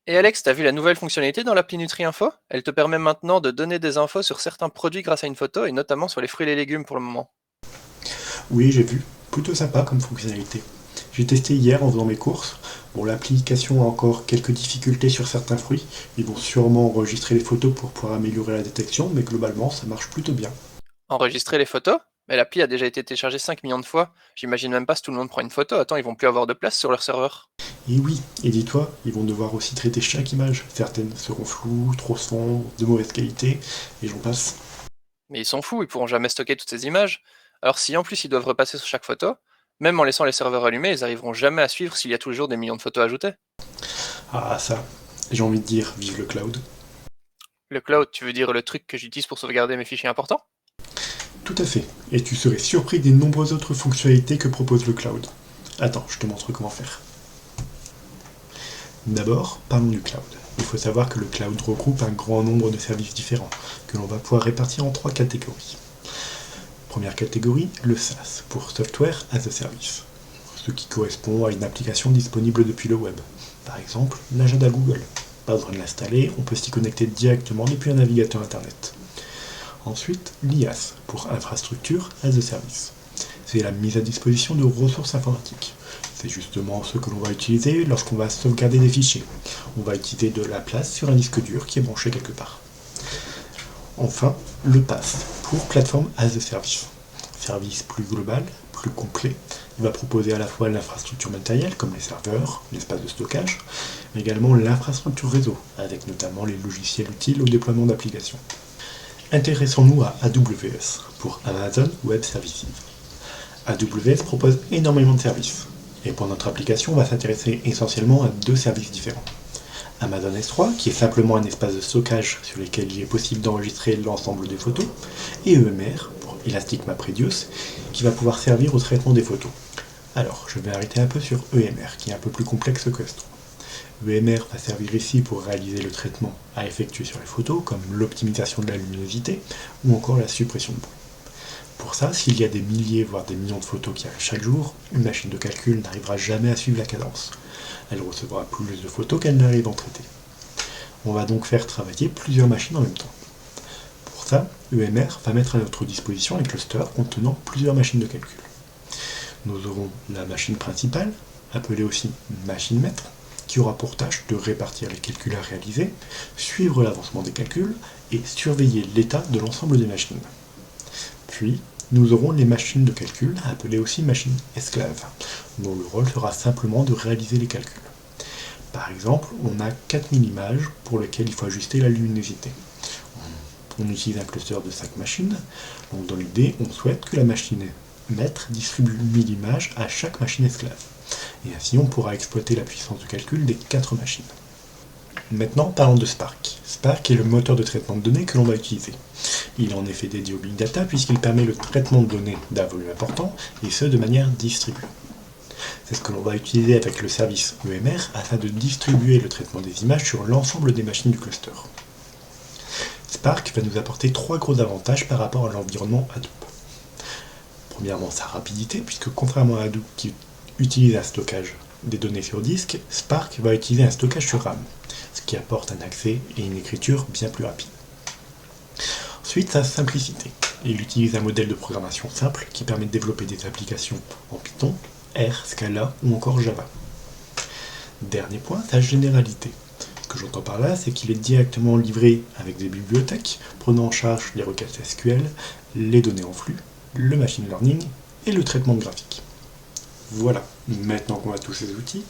Et Alex, t'as vu la nouvelle fonctionnalité dans l'appli NutriInfo? Elle te permet maintenant de donner des infos sur certains produits grâce à une photo et notamment sur les fruits et les légumes pour le moment. Oui, j'ai vu. Plutôt sympa comme fonctionnalité. J'ai testé hier en faisant mes courses. Bon, l'application a encore quelques difficultés sur certains fruits. Ils vont sûrement enregistrer les photos pour pouvoir améliorer la détection, mais globalement, ça marche plutôt bien. Enregistrer les photos? Mais l'appli a déjà été téléchargée 5 millions de fois. J'imagine même pas si tout le monde prend une photo. Attends, ils vont plus avoir de place sur leur serveur. Et oui, et dis-toi, ils vont devoir aussi traiter chaque image. Certaines seront floues, trop sombres, de mauvaise qualité, et j'en passe. Mais ils sont fous, ils pourront jamais stocker toutes ces images. Alors si en plus ils doivent repasser sur chaque photo, même en laissant les serveurs allumés, ils arriveront jamais à suivre s'il y a toujours des millions de photos ajoutées. Ah ça, j'ai envie de dire, vive le cloud. Le cloud, tu veux dire le truc que j'utilise pour sauvegarder mes fichiers importants? Tout à fait, et tu serais surpris des nombreuses autres fonctionnalités que propose le cloud. Attends, je te montre comment faire. D'abord, parlons du cloud. Il faut savoir que le cloud regroupe un grand nombre de services différents, que l'on va pouvoir répartir en trois catégories. Première catégorie, le SaaS, pour Software as a Service, ce qui correspond à une application disponible depuis le web. Par exemple, l'agenda Google. Pas besoin de l'installer, on peut s'y connecter directement depuis un navigateur internet. Ensuite, l'IaaS, pour Infrastructure as a Service. C'est la mise à disposition de ressources informatiques. C'est justement ce que l'on va utiliser lorsqu'on va sauvegarder des fichiers. On va utiliser de la place sur un disque dur qui est branché quelque part. Enfin, le PaaS, pour Platform as a Service. Service plus global, plus complet. Il va proposer à la fois l'infrastructure matérielle, comme les serveurs, l'espace de stockage, mais également l'infrastructure réseau, avec notamment les logiciels utiles au déploiement d'applications. Intéressons-nous à AWS, pour Amazon Web Services. AWS propose énormément de services, et pour notre application, on va s'intéresser essentiellement à deux services différents. Amazon S3, qui est simplement un espace de stockage sur lequel il est possible d'enregistrer l'ensemble des photos, et EMR, pour Elastic Map Reduce, qui va pouvoir servir au traitement des photos. Alors, je vais arrêter un peu sur EMR, qui est un peu plus complexe que S3. EMR va servir ici pour réaliser le traitement à effectuer sur les photos, comme l'optimisation de la luminosité, ou encore la suppression de bruit. Pour ça, s'il y a des milliers, voire des millions de photos qui arrivent chaque jour, une machine de calcul n'arrivera jamais à suivre la cadence. Elle recevra plus de photos qu'elle n'arrive à en traiter. On va donc faire travailler plusieurs machines en même temps. Pour ça, EMR va mettre à notre disposition un cluster contenant plusieurs machines de calcul. Nous aurons la machine principale, appelée aussi machine maître, qui aura pour tâche de répartir les calculs à réaliser, suivre l'avancement des calculs et surveiller l'état de l'ensemble des machines. Puis, nous aurons les machines de calcul, appelées aussi machines esclaves, dont le rôle sera simplement de réaliser les calculs. Par exemple, on a 4000 images pour lesquelles il faut ajuster la luminosité. On utilise un cluster de 5 machines, donc dans l'idée, on souhaite que la machine maître distribue 1000 images à chaque machine esclave. Et ainsi, on pourra exploiter la puissance de calcul des 4 machines. Maintenant, parlons de Spark. Spark est le moteur de traitement de données que l'on va utiliser. Il est en effet dédié au Big Data puisqu'il permet le traitement de données d'un volume important, et ce de manière distribuée. C'est ce que l'on va utiliser avec le service EMR afin de distribuer le traitement des images sur l'ensemble des machines du cluster. Spark va nous apporter trois gros avantages par rapport à l'environnement Hadoop. Premièrement, sa rapidité, puisque contrairement à Hadoop qui utilise un stockage des données sur disque, Spark va utiliser un stockage sur RAM, ce qui apporte un accès et une écriture bien plus rapide. Ensuite, sa simplicité. Il utilise un modèle de programmation simple qui permet de développer des applications en Python, R, Scala ou encore Java. Dernier point, sa généralité. Ce que j'entends par là, c'est qu'il est directement livré avec des bibliothèques prenant en charge les requêtes SQL, les données en flux, le machine learning et le traitement de graphique. Voilà, maintenant qu'on a tous ces outils,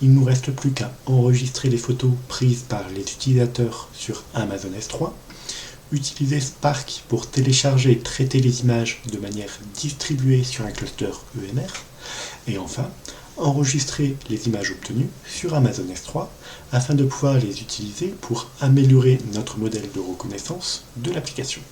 il ne nous reste plus qu'à enregistrer les photos prises par les utilisateurs sur Amazon S3, utiliser Spark pour télécharger et traiter les images de manière distribuée sur un cluster EMR, et enfin, enregistrer les images obtenues sur Amazon S3 afin de pouvoir les utiliser pour améliorer notre modèle de reconnaissance de l'application.